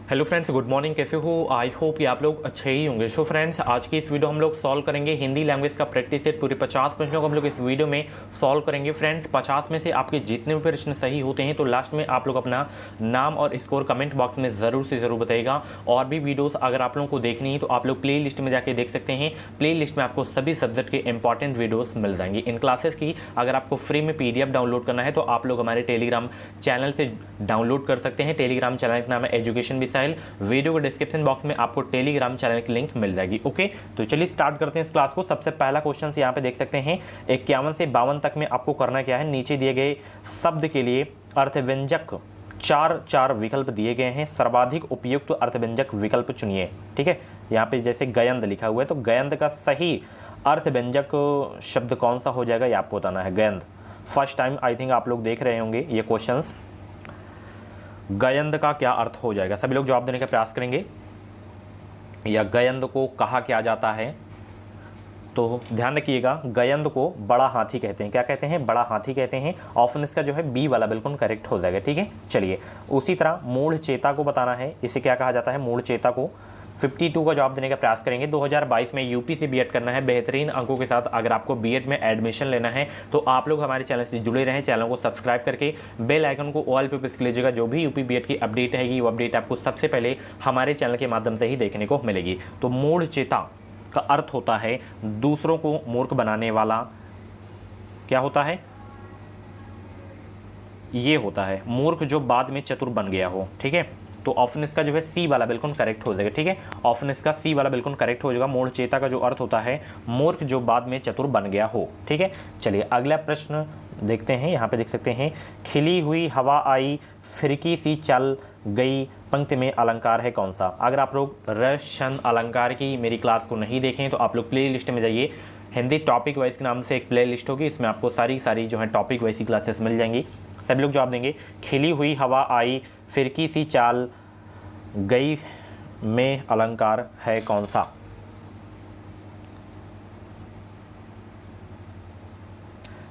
Hello friends, good morning. कैसे हो? I hope कि आप लोग अच्छे ही होंगे। सो फ्रेंड्स, आज की इस वीडियो हम लोग सॉल्व करेंगे हिंदी लैंग्वेज का प्रैक्टिस सेट। पूरे 50 प्रश्नों को हम लोग इस वीडियो में सॉल्व करेंगे। फ्रेंड्स, 50 में से आपके जितने भी प्रश्न सही होते हैं तो लास्ट में आप लोग अपना नाम और स्कोर कमेंट बॉक्स में ज़रूर से ज़रूर बताइएगा। और भी वीडियोज़ अगर आप लोगों को देखनी है तो आप लोग प्ले लिस्ट में जाके देख सकते हैं। प्ले लिस्ट में आपको सभी सब्जेक्ट के इंपॉर्टेंट वीडियोज़ मिल जाएंगी। इन क्लासेस की अगर आपको फ्री में PDF डाउनलोड करना है तो आप लोग हमारे टेलीग्राम चैनल से डाउनलोड कर सकते हैं। टेलीग्राम चैनल का नाम है एजुकेशन मिसाइल। वीडियो के डिस्क्रिप्शन बॉक्स में आपको टेलीग्राम चैनल की लिंक मिल जाएगी। ओके, तो चलिए स्टार्ट करते हैं इस क्लास को। सबसे पहला क्वेश्चन यहाँ पे देख सकते हैं 51 से 52 तक में आपको करना क्या है। नीचे दिए गए शब्द के लिए अर्थव्यंजक चार विकल्प दिए गए हैं। सर्वाधिक उपयुक्त अर्थव्यंजक विकल्प चुनिए। ठीक है, यहाँ पे जैसे गयंद लिखा हुआ है तो गयंद का सही अर्थव्यंजक शब्द कौन सा हो जाएगा ये आपको बताना है। गयंद फर्स्ट टाइम आई थिंक आप लोग देख रहे होंगे ये क्वेश्चंस। गयंद का क्या अर्थ हो जाएगा, सभी लोग जवाब देने का प्रयास करेंगे। या गयंद को कहा क्या जाता है, तो ध्यान रखिएगा, गयंद को बड़ा हाथी कहते हैं। क्या कहते हैं? बड़ा हाथी कहते हैं। ऑप्शन इसका जो है बी वाला बिल्कुल करेक्ट हो जाएगा। ठीक है, चलिए उसी तरह मूढ़ चेता को बताना है। इसे क्या कहा जाता है? मूढ़ चेता को 52 का जवाब देने का प्रयास करेंगे। 2022 में यूपी से बीएड करना है बेहतरीन अंकों के साथ। अगर आपको बीएड में एडमिशन लेना है तो आप लोग हमारे चैनल से जुड़े रहें। चैनल को सब्सक्राइब करके बेल आइकन को ऑल पे प्रेस कर लीजिएगा। जो भी यूपी बीएड की अपडेट रहेगी वो अपडेट आपको सबसे पहले हमारे चैनल के माध्यम से ही देखने को मिलेगी। तो मूढ़ चेता का अर्थ होता है दूसरों को मूर्ख बनाने वाला। क्या होता है? ये होता है मूर्ख जो बाद में चतुर बन गया हो। ठीक है, तो ऑप्शन इसका जो है सी वाला बिल्कुल करेक्ट हो जाएगा। ठीक है, ऑप्शन इसका सी वाला बिल्कुल करेक्ट हो जाएगा। मूढ़ चेता का जो अर्थ होता है मूर्ख जो बाद में चतुर बन गया हो। ठीक है, चलिए अगला प्रश्न देखते हैं। यहाँ पे देख सकते हैं खिली हुई हवा आई फिरकी सी चल गई पंक्ति में अलंकार है कौन सा। अगर आप लोग रस छंद अलंकार की मेरी क्लास को नहीं देखें तो आप लोग प्ले लिस्ट में जाइए। हिंदी टॉपिक वाइज के नाम से एक प्ले लिस्ट होगी, इसमें आपको सारी जो है टॉपिक वाइज की क्लासेस मिल जाएंगी। सभी लोग जवाब देंगे। खिली हुई हवा आई फिरकी सी चाल गई में अलंकार है कौन सा।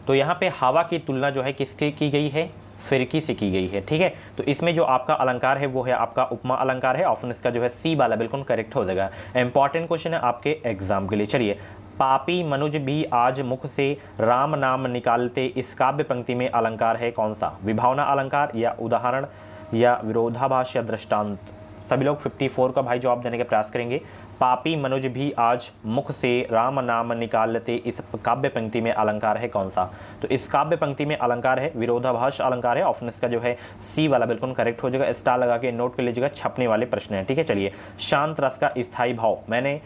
तो यहाँ पे हवा की तुलना जो है किसकी की गई है? फिरकी से की गई है। ठीक है, तो इसमें जो आपका अलंकार है वो है आपका उपमा अलंकार है। ऑप्शन इसका जो है सी वाला बिल्कुल करेक्ट हो जाएगा। इंपॉर्टेंट क्वेश्चन है आपके एग्जाम के लिए। चलिए, पापी मनुज भी आज मुख से राम नाम निकालते इस काव्य पंक्ति में अलंकार है कौन सा। विभावना अलंकार या उदाहरण या विरोधाभास या दृष्टांत। सभी लोग 54 का भाई जवाब देने का प्रयास करेंगे। पापी मनुज भी आज मुख से राम नाम निकालते इस काव्य पंक्ति में अलंकार है कौन सा। तो इस काव्य पंक्ति में अलंकार है विरोधाभास अलंकार है। ऑप्शन इसका जो है सी वाला बिल्कुल करेक्ट हो जाएगा। स्टार लगा के नोट कर लीजिएगा, छपने वाले प्रश्न है। ठीक है, चलिए शांत रस का स्थायी भाव, मैंने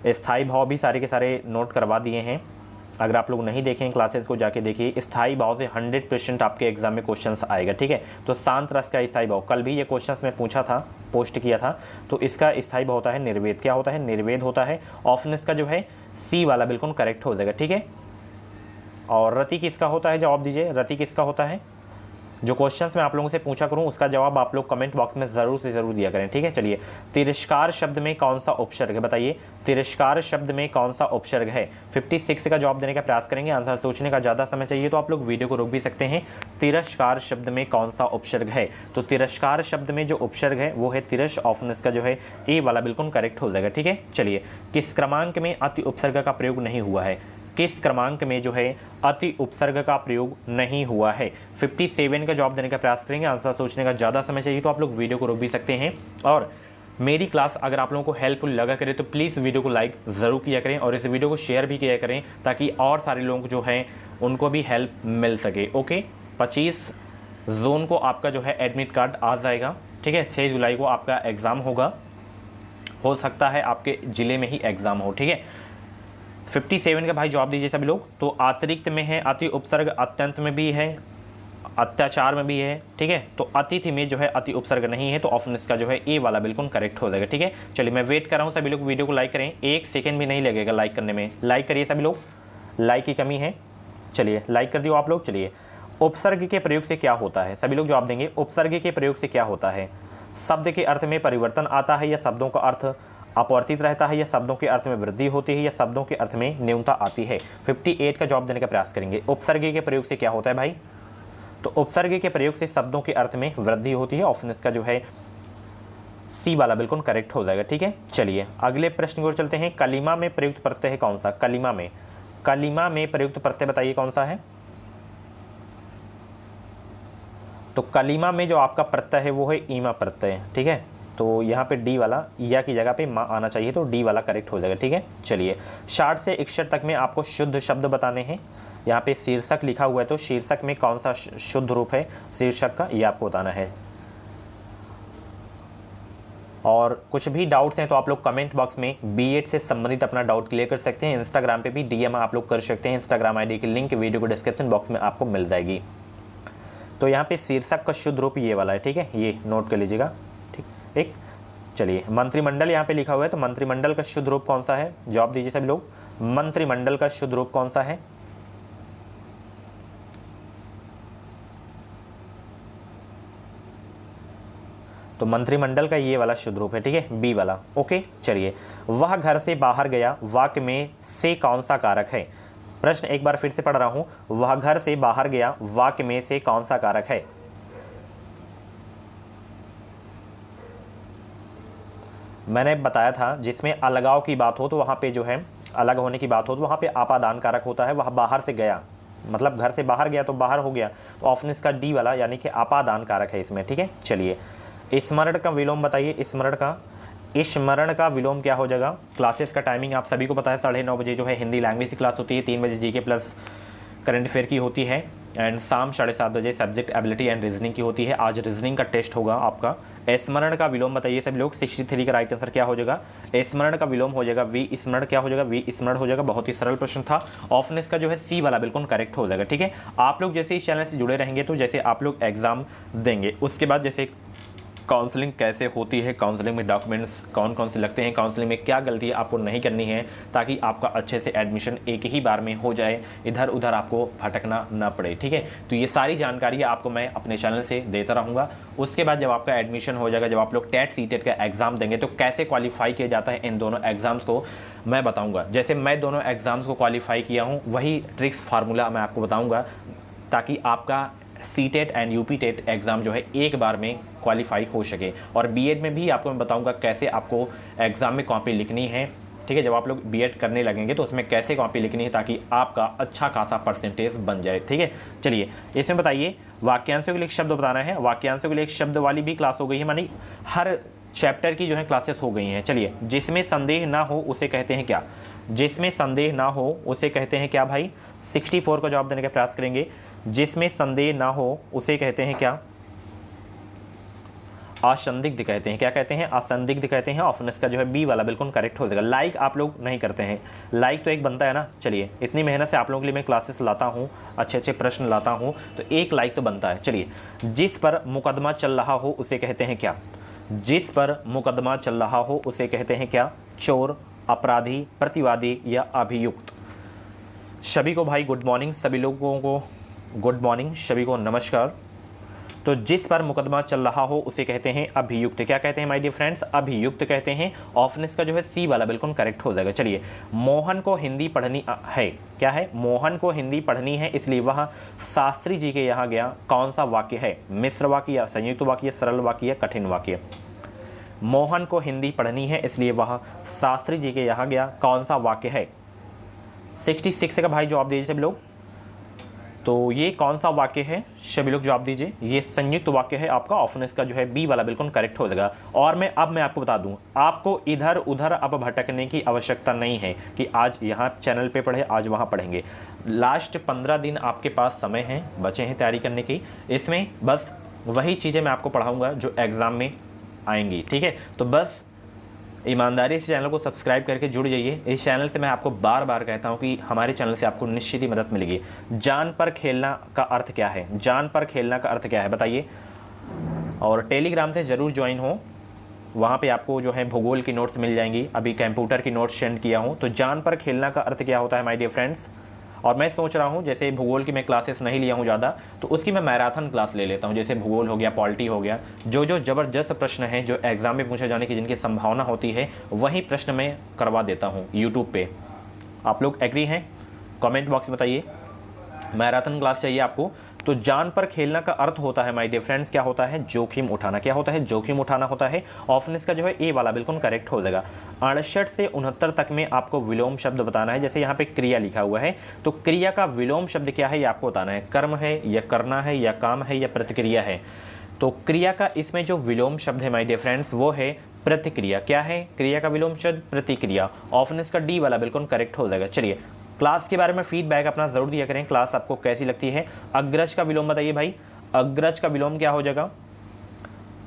स्थायी भाव भी सारे के सारे नोट करवा दिए हैं। अगर आप लोग नहीं देखें क्लासेस को जाके देखिए। स्थायी भाव से 100% आपके एग्जाम में क्वेश्चंस आएगा। ठीक है, तो शांत रस का स्थायी भाव, कल भी ये क्वेश्चंस में पूछा था, पोस्ट किया था। तो इसका स्थायी भाव होता है निर्वेद। क्या होता है? निर्वेद होता है। ऑप्शन इसका जो है सी वाला बिल्कुल करेक्ट हो जाएगा। ठीक है, और रति किसका होता है? जवाब दीजिए, रति किसका होता है? जो क्वेश्चंस मैं आप लोगों से पूछा करूं उसका जवाब आप लोग कमेंट बॉक्स में ज़रूर से ज़रूर दिया करें। ठीक है, चलिए तिरस्कार शब्द में कौन सा उपसर्ग है बताइए। तिरस्कार शब्द में कौन सा उपसर्ग है? 56 का जवाब देने का प्रयास करेंगे। आंसर सोचने का ज़्यादा समय चाहिए तो आप लोग वीडियो को रोक भी सकते हैं। तिरस्कार शब्द में कौन सा उपसर्ग है? तो तिरस्कार शब्द में जो उपसर्ग है वो है तिरस। ऑप्शन इसका जो है ए वाला बिल्कुल करेक्ट हो जाएगा। ठीक है, चलिए किस क्रमांक में अति उपसर्ग का प्रयोग नहीं हुआ है? किस क्रमांक में जो है अति उपसर्ग का प्रयोग नहीं हुआ है? 57 का जवाब देने का प्रयास करेंगे। आंसर सोचने का ज़्यादा समय चाहिए तो आप लोग वीडियो को रोक भी सकते हैं। और मेरी क्लास अगर आप लोगों को हेल्पफुल लगा करे तो प्लीज़ वीडियो को लाइक ज़रूर किया करें और इस वीडियो को शेयर भी किया करें ताकि और सारे लोग जो हैं उनको भी हेल्प मिल सके। ओके, 25 जून को आपका जो है एडमिट कार्ड आ जाएगा। ठीक है, 6 जुलाई को आपका एग्ज़ाम होगा। हो सकता है आपके ज़िले में ही एग्ज़ाम हो। ठीक है, 57 का भाई जवाब दीजिए सभी लोग। तो अतिरिक्त में है अति उपसर्ग, अत्यंत में भी है, अत्याचार में भी है। ठीक है, तो अतिथि में जो है अति उपसर्ग नहीं है। तो ऑप्शन इसका जो है ए वाला बिल्कुल करेक्ट हो जाएगा। ठीक है, चलिए मैं वेट कर रहा हूँ सभी लोग वीडियो को लाइक करें। 1 सेकेंड भी नहीं लगेगा लाइक करने में। लाइक करिए सभी लोग, लाइक की कमी है। चलिए लाइक कर दियो आप लोग। चलिए उपसर्ग के प्रयोग से क्या होता है? सभी लोग जवाब देंगे। उपसर्ग के प्रयोग से क्या होता है? शब्द के अर्थ में परिवर्तन आता है या शब्दों का अर्थ अपरिवर्तित रहता है या शब्दों के अर्थ में वृद्धि होती है या शब्दों के अर्थ में न्यूनता आती है? 58 का जवाब देने का प्रयास करेंगे। उपसर्ग के प्रयोग से क्या होता है भाई? तो उपसर्ग के प्रयोग से शब्दों के अर्थ में वृद्धि होती है। ऑप्शन इसका जो है सी वाला बिल्कुल करेक्ट हो जाएगा। ठीक है, चलिए अगले प्रश्न की ओर चलते हैं। कलिमा में प्रयुक्त प्रत्यय है कौन सा? कलिमा में प्रयुक्त प्रत्यय बताइए कौन सा है? तो कलिमा में जो आपका प्रत्यय है वो है ईमा प्रत्यय। ठीक है, तो यहाँ पे डी वाला या की जगह पे माँ आना चाहिए, तो डी वाला करेक्ट हो जाएगा। ठीक है, चलिए 60 से 61 तक में आपको शुद्ध शब्द बताने हैं। यहाँ पे शीर्षक लिखा हुआ है, तो शीर्षक में कौन सा शुद्ध रूप है शीर्षक का, ये आपको बताना है। और कुछ भी डाउट्स हैं तो आप लोग कमेंट बॉक्स में B.Ed से संबंधित अपना डाउट क्लियर कर सकते हैं। इंस्टाग्राम पे भी DM आप लोग कर सकते हैं। इंस्टाग्राम ID की लिंक वीडियो को डिस्क्रिप्शन बॉक्स में आपको मिल जाएगी। तो यहाँ पे शीर्षक का शुद्ध रूप ये वाला है। ठीक है, ये नोट कर लीजिएगा। ठीक, एक चलिए मंत्रिमंडल यहाँ पे लिखा हुआ है, तो मंत्रिमंडल का शुद्ध रूप कौन सा है? जवाब दीजिए सभी लोग। मंत्रिमंडल का शुद्ध रूप कौन सा है? तो मंत्रिमंडल का ये वाला शुद्ध रूप है। ठीक है, बी वाला। ओके, चलिए वह घर से बाहर गया, वाक्य में से कौन सा कारक है? प्रश्न एक बार फिर से पढ़ रहा हूं, वह घर से बाहर गया, वाक्य में से कौन सा कारक है? मैंने बताया था जिसमें अलगाव की बात हो तो वहां पे जो है अलग होने की बात हो तो वहां पे आपादान कारक होता है। वह बाहर से गया मतलब घर से बाहर गया तो बाहर हो गया, तो ऑप्शन इसका डी वाला यानी कि आपादान कारक है इसमें। ठीक है, चलिए स्मरण का विलोम बताइए। स्मरण का विलोम क्या हो जाएगा? क्लासेस का टाइमिंग आप सभी को पता है, 9:30 बजे जो है हिंदी लैंग्वेज की क्लास होती है, 3 बजे जीके प्लस करंट अफेयर की होती है, एंड शाम 7:30 बजे सब्जेक्ट एबिलिटी एंड रीजनिंग की होती है। आज रीजनिंग का टेस्ट होगा आपका। स्मरण का विलोम बताइए सभी लोग। 63 का राइट आंसर क्या हो जाएगा? स्मरण का विलोम हो जाएगा वी स्मरण। क्या हो जाएगा? वी स्मरण हो जाएगा। बहुत ही सरल प्रश्न था। ऑप्शन इसका जो है सी वाला बिल्कुल करेक्ट हो जाएगा। ठीक है, आप लोग जैसे इस चैनल से जुड़े रहेंगे तो जैसे आप लोग एग्जाम देंगे उसके बाद जैसे काउंसलिंग कैसे होती है, काउंसलिंग में डॉक्यूमेंट्स कौन कौन से लगते हैं, काउंसलिंग में क्या गलती आपको नहीं करनी है ताकि आपका अच्छे से एडमिशन एक ही बार में हो जाए, इधर उधर आपको भटकना ना पड़े। ठीक है, तो ये सारी जानकारी आपको मैं अपने चैनल से देता रहूँगा। उसके बाद जब आपका एडमिशन हो जाएगा, जब आप लोग टेट सीटेट का एग्जाम देंगे तो कैसे क्वालिफाई किया जाता है इन दोनों एग्जाम्स को मैं बताऊँगा। जैसे मैं दोनों एग्जाम्स को क्वालिफाई किया हूँ वही ट्रिक्स फार्मूला मैं आपको बताऊँगा ताकि आपका CTET and UP TET exam जो है एक बार में क्वालिफाई हो सके। और बीएड में भी आपको मैं बताऊंगा कैसे आपको एग्ज़ाम में कॉपी लिखनी है। ठीक है, जब आप लोग बीएड करने लगेंगे तो उसमें कैसे कॉपी लिखनी है ताकि आपका अच्छा खासा परसेंटेज बन जाए। ठीक है, चलिए इसमें बताइए वाक्यांशों के लिए एक शब्द बताना है। वाक्यांशों के लिए एक शब्द वाली भी क्लास हो गई है, मानी हर चैप्टर की जो है क्लासेस हो गई हैं। चलिए, जिसमें संदेह ना हो उसे कहते हैं क्या? जिसमें संदेह ना हो उसे कहते हैं क्या भाई? 64 का जवाब देने का प्रयास करेंगे। जिसमें संदेह ना हो उसे कहते हैं क्या? असंदिग्ध कहते हैं। क्या कहते हैं? असंदिग्ध कहते हैं। ऑप्शन इसका जो है बी वाला बिल्कुल करेक्ट हो जाएगा। लाइक आप लोग नहीं करते हैं, लाइक तो एक बनता है ना। चलिए, इतनी मेहनत से आप लोगों के लिए मैं क्लासेस लाता हूँ, अच्छे अच्छे प्रश्न लाता हूँ, तो एक लाइक तो बनता है। चलिए, जिस पर मुकदमा चल रहा हो उसे कहते हैं क्या? जिस पर मुकदमा चल रहा हो उसे कहते हैं क्या? चोर, अपराधी, प्रतिवादी या अभियुक्त। सभी को भाई गुड मॉर्निंग, सभी लोगों को गुड मॉर्निंग, सभी को नमस्कार। तो जिस पर मुकदमा चल रहा हो उसे कहते हैं अभियुक्त। क्या कहते हैं माय डियर फ्रेंड्स? अभियुक्त कहते हैं। ऑप्शन इसका जो है सी वाला बिल्कुल करेक्ट हो जाएगा। चलिए, मोहन को हिंदी पढ़नी है। क्या है? मोहन को हिंदी पढ़नी है इसलिए वह शास्त्री जी के यहाँ गया। कौन सा वाक्य है? मिश्र वाक्य या संयुक्त वाक्य, सरल वाक्य या कठिन वाक्य? मोहन को हिंदी पढ़नी है इसलिए वह शास्त्री जी के यहाँ गया। कौन सा वाक्य है? 66 का भाई जवाब दीजिए सभी लोग। तो ये कौन सा वाक्य है? सभी लोग जवाब दीजिए। ये संयुक्त वाक्य है आपका। ऑप्शन इसका जो है बी वाला बिल्कुल करेक्ट हो जाएगा। और मैं आपको बता दूं, आपको इधर उधर अब भटकने की आवश्यकता नहीं है कि आज यहाँ चैनल पे पढ़े, आज वहाँ पढ़ेंगे। लास्ट 15 दिन आपके पास समय है, बचे हैं तैयारी करने की। इसमें बस वही चीज़ें मैं आपको पढ़ाऊँगा जो एग्ज़ाम में आएंगी। ठीक है, तो बस ईमानदारी से चैनल को सब्सक्राइब करके जुड़ जाइए। इस चैनल से मैं आपको बार बार कहता हूं कि हमारे चैनल से आपको निश्चित ही मदद मिलेगी। जान पर खेलना का अर्थ क्या है? जान पर खेलना का अर्थ क्या है बताइए। और टेलीग्राम से ज़रूर ज्वाइन हो, वहाँ पे आपको जो है भूगोल की नोट्स मिल जाएंगी। अभी कंप्यूटर की नोट्स सेंड किया हूँ। तो जान पर खेलना का अर्थ क्या होता है माय डियर फ्रेंड्स? और मैं सोच रहा हूँ जैसे भूगोल की मैं क्लासेस नहीं लिया हूँ ज़्यादा, तो उसकी मैं मैराथन क्लास ले लेता हूँ। जैसे भूगोल हो गया, पॉलिटी हो गया, जो जो ज़बरदस्त प्रश्न हैं जो एग्ज़ाम में पूछे जाने की जिनकी संभावना होती है वही प्रश्न मैं करवा देता हूँ यूट्यूब पे। आप लोग एग्री हैं? कमेंट बॉक्स में बताइए। मैराथन क्लास चाहिए आपको तो जान पर खेलना का अर्थ होता है माय डियर फ्रेंड्स क्या होता है, जोखिम उठाना। क्या होता है, जोखिम उठाना होता है। ऑप्शन इसका जो है ए वाला बिल्कुल करेक्ट हो जाएगा। 68 से 69 तक में आपको विलोम शब्द बताना है। जैसे यहाँ पे क्रिया लिखा हुआ है, तो क्रिया का विलोम शब्द क्या है ये आपको बताना है। कर्म है या करना है या काम है या प्रतिक्रिया है। तो क्रिया का इसमें जो विलोम शब्द है माय डियर फ्रेंड्स वो है प्रतिक्रिया। क्या है क्रिया का विलोम शब्द, प्रतिक्रिया। ऑप्शन इसका डी वाला बिल्कुल करेक्ट हो जाएगा। चलिए क्लास के बारे में फीडबैक अपना जरूर दिया करें, क्लास आपको कैसी लगती है। अग्रज का विलोम बताइए भाई, अग्रज का विलोम क्या हो जाएगा,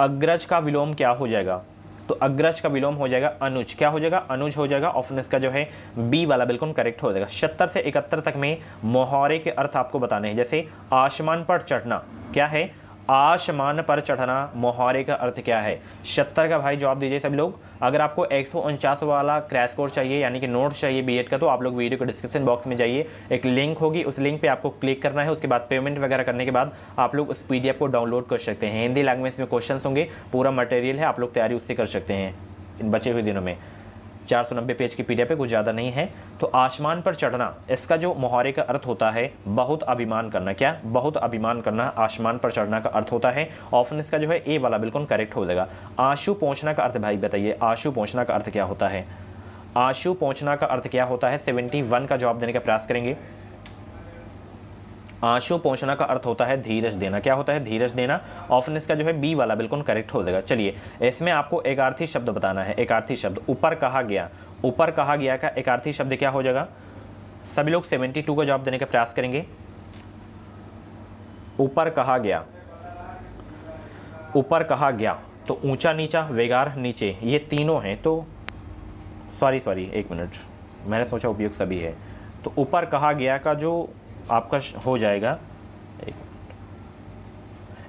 अग्रज का विलोम क्या हो जाएगा। तो अग्रज का विलोम हो जाएगा अनुज। क्या हो जाएगा, अनुज हो जाएगा। ऑप्शन इसका जो है बी वाला बिल्कुल करेक्ट हो जाएगा। 70 से 71 तक में मोहारे के अर्थ आपको बताने हैं। जैसे आसमान पर चढ़ना, क्या है, आसमान पर चढ़ना, मोहारे का अर्थ क्या है। 70 का भाई जवाब दीजिए सभी लोग। अगर आपको 149 वाला क्रैश कोर्स चाहिए यानी कि नोट्स चाहिए बीएड का, तो आप लोग वीडियो के डिस्क्रिप्शन बॉक्स में जाइए, एक लिंक होगी, उस लिंक पे आपको क्लिक करना है। उसके बाद पेमेंट वगैरह करने के बाद आप लोग उस पीडीएफ को डाउनलोड कर सकते हैं। हिंदी लैंग्वेज में क्वेश्चंस होंगे, पूरा मटेरियल है, आप लोग तैयारी उससे कर सकते हैं इन बचे हुए दिनों में। 490 पेज की पीडीएफ है, कुछ ज़्यादा नहीं है। तो आसमान पर चढ़ना, इसका जो मुहावरे का अर्थ होता है बहुत अभिमान करना। क्या, बहुत अभिमान करना, आसमान पर चढ़ना का अर्थ होता है। ऑप्शन इसका जो है ए वाला बिल्कुल करेक्ट हो जाएगा। आंसू पहुँचना का अर्थ भाई बताइए, आंसू पहुँचना का अर्थ क्या होता है, आंसू पहुँचना का अर्थ क्या होता है। 71 का जवाब देने का प्रयास करेंगे। आंसू पहुंचना का अर्थ होता है धीरज देना। क्या होता है, धीरज देना। ऑप्शन इसका जो है बी वाला बिल्कुल करेक्ट हो जाएगा। चलिए इसमें आपको एकार्थी शब्द बताना है। एकार्थी शब्द, ऊपर कहा गया, ऊपर कहा गया का एकार्थी शब्द क्या हो जाएगा। सभी लोग 72 का जवाब देने का प्रयास करेंगे। ऊपर कहा गया, ऊपर कहा गया, तो ऊंचा नीचा वेगार नीचे, ये तीनों हैं। तो सॉरी एक मिनट, मैंने सोचा उपयुक्त सभी है। तो ऊपर कहा गया का जो आपका हो जाएगा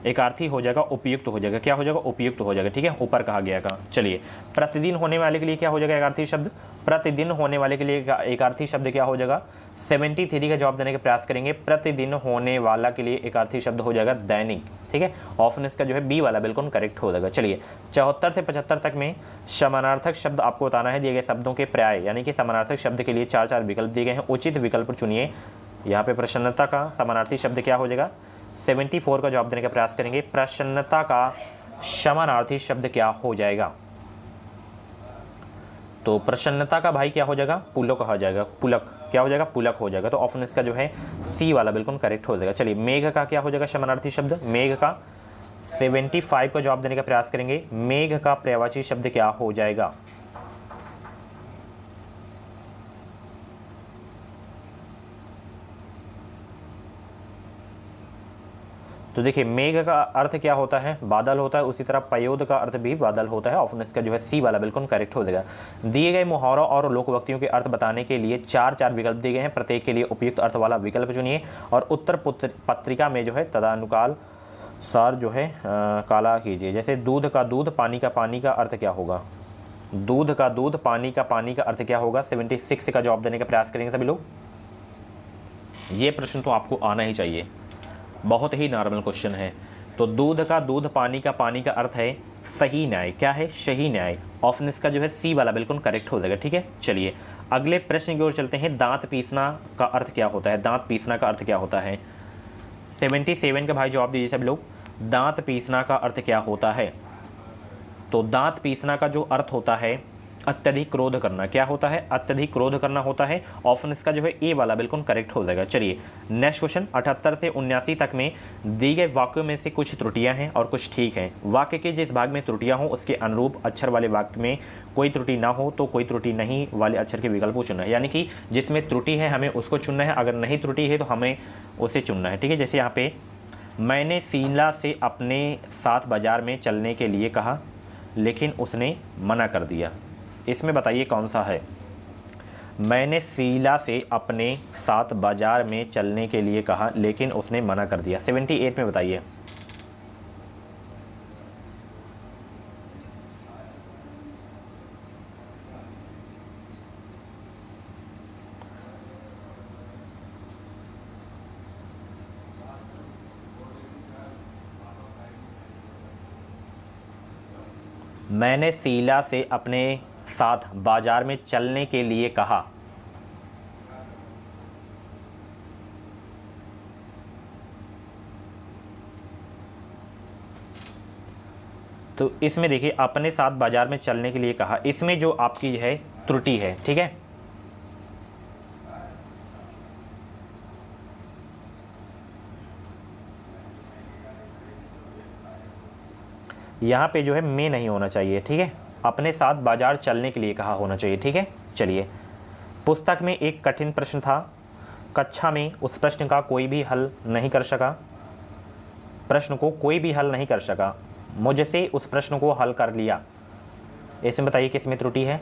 एक अर्थी हो जाएगा, उपयुक्त हो जाएगा। क्या हो जाएगा, उपयुक्त हो जाएगा। ठीक है, ऊपर कहा गया का। चलिए प्रतिदिन होने वाले के लिए क्या हो जाएगा, एक अर्थी शब्द। प्रतिदिन होने वाले के लिए एक अर्थी शब्द क्या हो जाएगा। 73 का जवाब देने का प्रयास करेंगे। प्रतिदिन होने वाला के लिए एक अर्थी शब्द हो जाएगा दैनिक। ठीक है, ऑप्शन इसका जो है बी वाला बिल्कुल करेक्ट हो जाएगा। चलिए 74 से 75 तक में समानार्थक शब्द आपको बताना है। दिए गए शब्दों के पर्याय यानी कि समानार्थक शब्द के लिए 4 विकल्प दिए गए हैं, उचित विकल्प चुनिए। यहाँ पे प्रसन्नता का समानार्थी शब्द क्या हो जाएगा। 74 का जवाब देने का प्रयास करेंगे। प्रसन्नता का समानार्थी शब्द क्या हो जाएगा। तो प्रसन्नता का भाई क्या हो जाएगा, पुलक हो जाएगा। पुलक क्या हो जाएगा, पुलक हो जाएगा। तो ऑप्शन इसका जो है सी वाला बिल्कुल करेक्ट हो जाएगा। चलिए मेघ का क्या हो जाएगा समानार्थी शब्द। मेघ का 75 का जवाब देने का प्रयास करेंगे। मेघ का पर्यायवाची शब्द क्या हो जाएगा। तो देखिए मेघ का अर्थ क्या होता है, बादल होता है। उसी तरह पयोद का अर्थ भी बादल होता है। ऑप्शन इसका जो है सी वाला बिल्कुल करेक्ट हो जाएगा। दिए गए मुहावरों और लोकवक्तियों के अर्थ बताने के लिए 4 विकल्प दिए गए हैं, प्रत्येक के लिए उपयुक्त अर्थ वाला विकल्प चुनिए और उत्तर पत्रिका में जो है तदानुकाल सार जो है काला कीजिए। जैसे दूध का दूध, पानी का पानी का अर्थ क्या होगा। दूध का दूध, पानी का पानी का अर्थ क्या होगा। 76 का जवाब देने का प्रयास करेंगे सभी लोग। ये प्रश्न तो आपको आना ही चाहिए, बहुत ही नॉर्मल क्वेश्चन है। तो दूध का दूध, पानी का पानी का अर्थ है सही न्याय। क्या है, सही न्याय। ऑप्शन इसका जो है सी वाला बिल्कुल करेक्ट हो जाएगा। ठीक है, चलिए अगले प्रश्न की ओर चलते हैं। दांत पीसना का अर्थ क्या होता है। दांत पीसना का अर्थ क्या होता है। 77 का भाई जवाब दीजिए सब लोग। दांत पीसना का अर्थ क्या होता है। तो दांत पीसना का जो अर्थ होता है अत्यधिक क्रोध करना। क्या होता है, अत्यधिक क्रोध करना होता है। ऑप्शन इसका जो है ए वाला बिल्कुल करेक्ट हो जाएगा। चलिए नेक्स्ट क्वेश्चन 78 से 79 तक में दी गए वाक्यों में से कुछ त्रुटियां हैं और कुछ ठीक हैं। वाक्य के जिस भाग में त्रुटियां हो उसके अनुरूप अक्षर वाले वाक्य में कोई त्रुटि ना हो तो कोई त्रुटि नहीं वाले अक्षर के विकल्प को चुनना है। यानी कि जिसमें त्रुटि है हमें उसको चुनना है, अगर नहीं त्रुटि है तो हमें उसे चुनना है। ठीक है, जैसे यहाँ पे मैंने शीला से अपने साथ बाजार में चलने के लिए कहा लेकिन उसने मना कर दिया। इसमें बताइए कौन सा है। मैंने शीला से अपने साथ बाजार में चलने के लिए कहा लेकिन उसने मना कर दिया। 78 में बताइए। मैंने शीला से अपने साथ बाजार में चलने के लिए कहा। तो इसमें देखिए अपने साथ बाजार में चलने के लिए कहा, इसमें जो आपकी है त्रुटि है, ठीक है। यहाँ पे जो है में नहीं होना चाहिए, ठीक है। अपने साथ बाजार चलने के लिए कहा होना चाहिए, ठीक है। चलिए, पुस्तक में एक कठिन प्रश्न था, कक्षा में उस प्रश्न का कोई भी हल नहीं कर सका, प्रश्न को कोई भी हल नहीं कर सका, मुझसे उस प्रश्न को हल कर लिया। इसमें बताइए किस में त्रुटि है।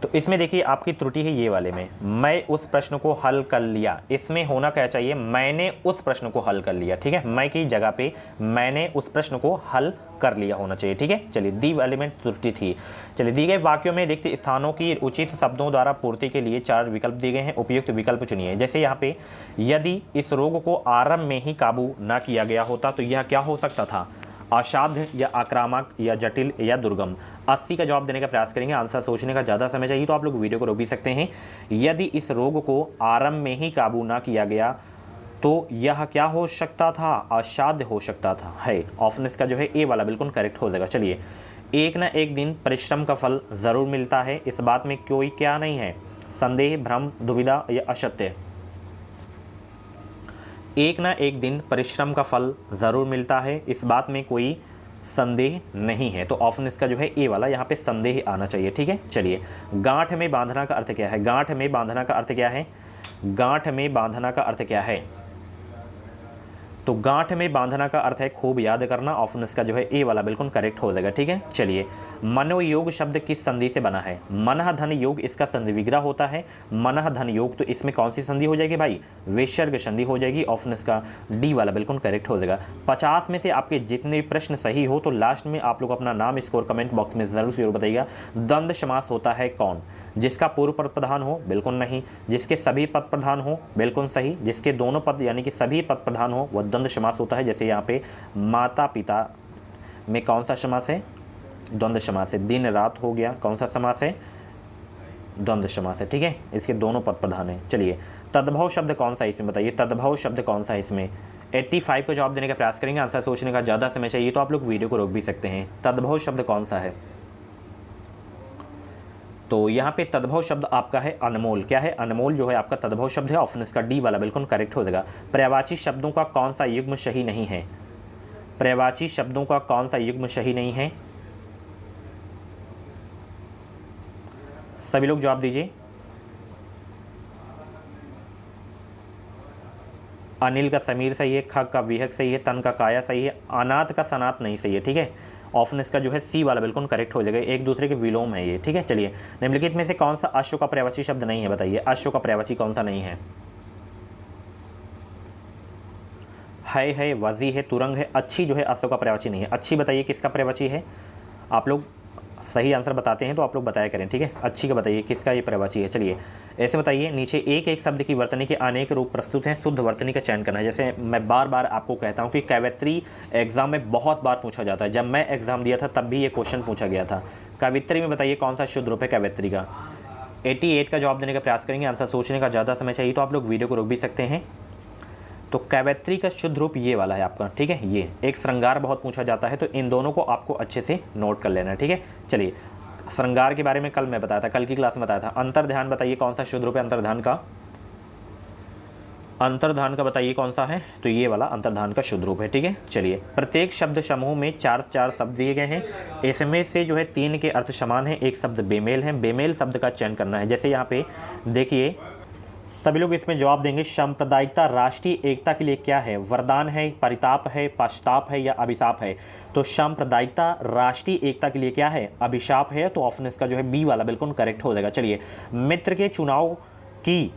तो इसमें देखिए आपकी त्रुटि है ये वाले में, मैं उस प्रश्न को हल कर लिया। इसमें होना क्या चाहिए, मैंने उस प्रश्न को हल कर लिया, ठीक है। मैं की जगह पे मैंने उस प्रश्न को हल कर लिया होना चाहिए, ठीक है। चलिए, दी वाले में त्रुटि थी। चलिए, दी गए वाक्यों में रिक्त स्थानों की उचित शब्दों द्वारा पूर्ति के लिए 4 विकल्प दिए गए हैं, उपयुक्त विकल्प चुनिए। जैसे यहाँ पे, यदि इस रोग को आरंभ में ही काबू ना किया गया होता तो यह क्या हो सकता था, असाध्य या आक्रामक या जटिल या दुर्गम। 80 का जवाब देने का प्रयास करेंगे। आंसर सोचने का ज़्यादा समय चाहिए तो आप लोग वीडियो को रोक भी सकते हैं। यदि इस रोग को आरंभ में ही काबू ना किया गया तो यह क्या हो सकता था, असाध्य हो सकता था, है। ऑप्शन इसका जो है ए वाला बिल्कुल करेक्ट हो जाएगा। चलिए, एक ना एक दिन परिश्रम का फल ज़रूर मिलता है, इस बात में कोई क्या नहीं है, संदेह, भ्रम, दुविधा या असत्य। एक ना एक दिन परिश्रम का फल ज़रूर मिलता है, इस बात में कोई संदेह नहीं है। तो ऑप्शन इसका जो है ए वाला, यहाँ पे संदेह आना चाहिए, ठीक है। चलिए, गांठ में बांधना का अर्थ क्या है, गांठ में बांधना का अर्थ क्या है, गांठ में बांधना का अर्थ क्या है, तो गांठ में बांधना का अर्थ है खूब याद करना। ऑप्शन इसका जो है ए वाला बिल्कुल करेक्ट हो जाएगा, ठीक है। चलिए, मनोयोग शब्द किस संधि से बना है, मनः धन योग, इसका संधि विग्रह होता है, मनः धन योग, तो इसमें कौन सी संधि हो जाएगी भाई, विसर्ग संधि हो जाएगी। ऑप्शन इसका डी वाला बिल्कुल करेक्ट हो जाएगा। 50 में से आपके जितने प्रश्न सही हो तो लास्ट में आप लोग अपना नाम स्कोर कमेंट बॉक्स में जरूर बताइएगा। द्वंद्व समास होता है कौन, जिसका पूर्व पद प्रधान हो, बिल्कुल नहीं। जिसके सभी पद प्रधान हो, बिल्कुल सही। जिसके दोनों पद यानी कि सभी पद प्रधान हो वह द्वंद्व समास होता है। जैसे यहाँ पे माता पिता में कौन सा समास है, द्वंद्व समास है। दिन रात हो गया, कौन सा समास है, द्वंद्व समास है, ठीक है। इसके दोनों पद प्रधान है। चलिए, तद्भव शब्द कौन सा है इसमें बताइए, तद्भव शब्द कौन सा है इसमें। 85 का जवाब देने का प्रयास करेंगे। आंसर सोचने का ज़्यादा समय चाहिए तो आप लोग वीडियो को रोक भी सकते हैं। तद्भव शब्द कौन सा है, तो यहाँ पे तद्भव शब्द आपका है अनमोल। क्या है, अनमोल जो है आपका तद्भव शब्द है। ऑप्शन इसका डी वाला बिल्कुल करेक्ट हो जाएगा। पर्यायवाची शब्दों का कौन सा युग्म सही नहीं है, पर्यायवाची शब्दों का कौन सा युग्म सही नहीं है, सभी लोग जवाब दीजिए। अनिल का समीर सही है, खग का विहग सही है, तन का काया सही है, अनाथ का सनात नहीं सही है, ठीक है। ऑप्शन इसका जो है सी वाला बिल्कुल करेक्ट हो जाएगा। एक दूसरे के विलोम है ये, ठीक है। चलिए, निम्नलिखित में से कौन सा अश्व का पर्यायवाची शब्द नहीं है बताइए, अश्व का पर्यायवाची कौन सा नहीं है, वजी है, तुरंग है, अच्छी जो है अश्व का पर्यायवाची नहीं है। अच्छी बताइए किसका पर्यायवाची है, आप लोग सही आंसर बताते हैं तो आप लोग बताया करें, ठीक है। अच्छी का बताइए किसका ये पर्यायवाची है। चलिए, ऐसे बताइए, नीचे एक एक शब्द की वर्तनी के अनेक रूप प्रस्तुत हैं, शुद्ध वर्तनी का चयन करना है। जैसे मैं बार बार आपको कहता हूँ कि कवित्री एग्जाम में बहुत बार पूछा जाता है। जब मैं एग्जाम दिया था तब भी ये क्वेश्चन पूछा गया था। कवित्री में बताइए कौन सा शुद्ध रूप है कवित्री का। 88 का जवाब देने का प्रयास करेंगे। आंसर सोचने का ज़्यादा समय चाहिए तो आप लोग वीडियो को रोक भी सकते हैं। तो कवित्री का शुद्ध रूप ये वाला है आपका, ठीक है। ये एक श्रृंगार बहुत पूछा जाता है, तो इन दोनों को आपको अच्छे से नोट कर लेना है, ठीक है। चलिए, श्रृंगार के बारे में कल मैं बताया था, कल की क्लास में बताया था। अंतर्ध्यान बताइए कौन सा शुद्ध रूप है अंतर्ध्यान का, अंतर्धान का बताइए कौन सा है, तो ये वाला अंतर्धान का शुद्ध रूप है, ठीक है। चलिए, प्रत्येक शब्द समूह में 4 शब्द दिए गए हैं, इसमें से जो है 3 के अर्थ समान है, एक शब्द बेमेल है। बेमेल शब्द का चयन करना है। जैसे यहाँ पे देखिए, सभी लोग इसमें जवाब देंगे। सांप्रदायिकता राष्ट्रीय एकता के लिए क्या है, वरदान है, परिताप है, पश्चाताप है या अभिशाप है। तो सांप्रदायिकता राष्ट्रीय एकता के लिए क्या है, अभिशाप है। तो ऑप्शन इसका जो है बी वाला बिल्कुल करेक्ट हो जाएगा। चलिए, मित्र के चुनाव की ...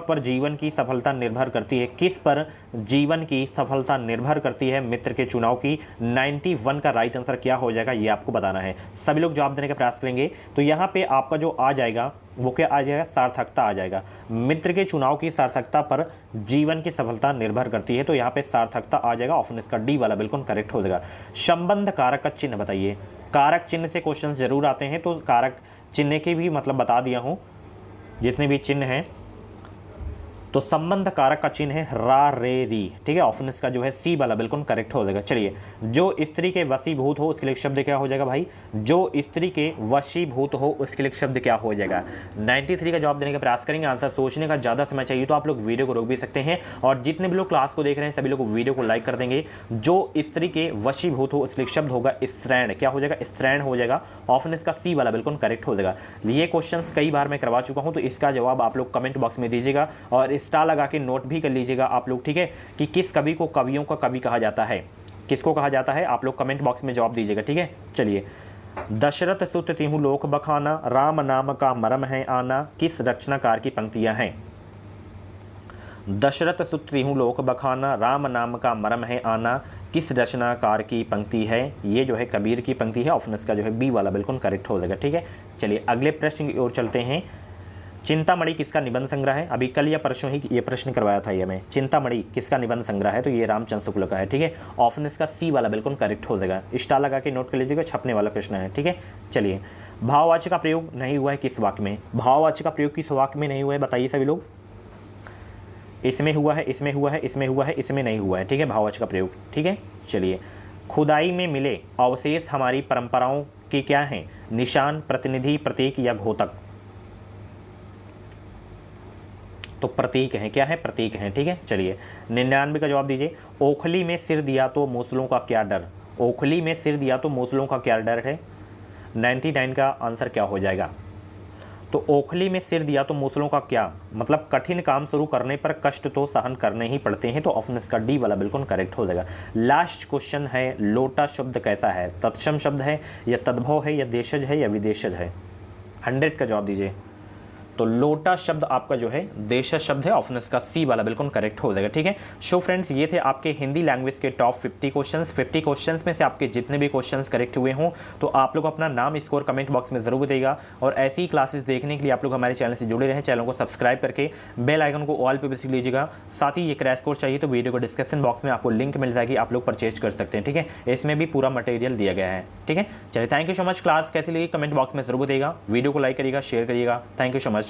पर जीवन की सफलता निर्भर करती है, किस पर जीवन की सफलता निर्भर करती है, मित्र के चुनाव की। 91 का राइट आंसर क्या हो जाएगा ये आपको बताना है। सभी लोग जवाब देने का प्रयास करेंगे। तो यहाँ पे आपका जो आ जाएगा वो क्या आ जाएगा, सार्थकता आ जाएगा। मित्र के चुनाव की सार्थकता पर जीवन की सफलता निर्भर करती है, तो यहाँ पे सार्थकता आ जाएगा। ऑप्शन इसका डी वाला बिल्कुल करेक्ट हो जाएगा। संबंध कारक का चिन्ह बताइए। कारक चिन्ह से क्वेश्चन जरूर आते हैं, तो कारक चिन्ह के भी मतलब बता दिया हूँ। जितने भी चिन्ह हैं, तो संबंध कारक का चिन्ह है रा रे री, ठीक है। ऑप्शन इसका जो है सी वाला बिल्कुल करेक्ट हो जाएगा। चलिए, जो स्त्री के वशीभूत हो उसके लिए शब्द क्या हो जाएगा भाई, जो स्त्री के वशीभूत हो उसके लिए शब्द क्या हो जाएगा। 93 का जवाब देने का प्रयास करेंगे। आंसर सोचने का ज़्यादा समय चाहिए तो आप लोग वीडियो को रोक भी सकते हैं, और जितने भी लोग क्लास को देख रहे हैं सभी लोग वीडियो को लाइक कर देंगे। जो स्त्री के वशीभूत हो उसके लिए शब्द होगा स्त्रैण, क्या हो जाएगा, स्त्रैण हो जाएगा। ऑप्शन इसका सी वाला बिल्कुल करेक्ट हो जाएगा। ये क्वेश्चन कई बार मैं करवा चुका हूँ, तो इसका जवाब आप लोग कमेंट बॉक्स में दीजिएगा और स्टार लगा के नोट भी कर लीजिएगा आप लोग, ठीक है, कि किस कवि को कवियों का कवि कहा जाता है, किसको कहा जाता है, आप लोग कमेंट बॉक्स में जवाब दीजिएगा, ठीक है। चलिए, दशरथ सुत तिहु लोक बखाना, राम नाम का मरम है आना, किस रचनाकार की पंक्तियां हैं। दशरथ सुत तिहु लोक बखाना, राम नाम का मरम है आना, किस रचनाकार की पंक्ति है। ये जो है कबीर की पंक्ति है। ऑप्शन इसका जो है बी वाला बिल्कुल करेक्ट हो जाएगा, ठीक है। चलिए, अगले प्रश्न की ओर चलते हैं। चिंतामणि किसका निबंध संग्रह है। अभी कल या परसों ही ये प्रश्न करवाया था ये मैं, चिंतामणि किसका निबंध संग्रह है, तो ये रामचंद्र शुक्ल का है, ठीक है। ऑप्शन इसका सी वाला बिल्कुल करेक्ट हो जाएगा। स्टार लगा के नोट कर लीजिएगा, छपने वाला प्रश्न है, ठीक है। चलिए, भाववाचक का प्रयोग नहीं हुआ है किस वाक्य में। भाववाचक का प्रयोग किस वाक्य में नहीं हुआ है, बताइए सभी लोग। इसमें हुआ है, इसमें हुआ है, इसमें हुआ है, इसमें नहीं हुआ है, ठीक है, भाववाचक का प्रयोग, ठीक है। चलिए, खुदाई में मिले अवशेष हमारी परंपराओं के क्या हैं, निशान, प्रतिनिधि, प्रतीक या घोतक। तो प्रतीक हैं, क्या है, प्रतीक हैं, ठीक है। चलिए, 99 का जवाब दीजिए। ओखली में सिर दिया तो मूसलों का क्या डर। ओखली में सिर दिया तो मूसलों का क्या डर है। 99 का आंसर क्या हो जाएगा। तो ओखली में सिर दिया तो मूसलों का क्या मतलब, कठिन काम शुरू करने पर कष्ट तो सहन करने ही पड़ते हैं। तो ऑप्शन इसका डी वाला बिल्कुल करेक्ट हो जाएगा। लास्ट क्वेश्चन है, लोटा शब्द कैसा है, तत्सम शब्द है या तद्भव है या देशज है या विदेशज है। 100 का जवाब दीजिए। तो लोटा शब्द आपका जो है देशज शब्द है। ऑप्शन इसका सी वाला बिल्कुल करेक्ट हो जाएगा, ठीक है। सो फ्रेंड्स, ये थे आपके हिंदी लैंग्वेज के टॉप 50 क्वेश्चंस। 50 क्वेश्चंस में से आपके जितने भी क्वेश्चंस करेक्ट हुए हों तो आप लोग अपना नाम स्कोर कमेंट बॉक्स में जरूर बताइएगा। और ऐसी क्लासेस देखने के लिए आप लोग हमारे चैनल से जुड़े रहें, चैनल को सब्सक्राइब करके बेल आइकन को ऑल पे बेसिक लीजिएगा। साथ ही ये क्रैश कोर्स चाहिए तो वीडियो को डिस्क्रिप्शन बॉक्स में आपको लिंक मिल जाएगी, आप लोग परचेज कर सकते हैं, ठीक है। इसमें भी पूरा मटेरियल दिया गया है, ठीक है। चलिए, thank you so much. Class कैसी लगी कमेंट बॉक्स में जरूर बताइएगा। वीडियो को लाइक करिएगा, शेयर करिएगा। Thank you so much.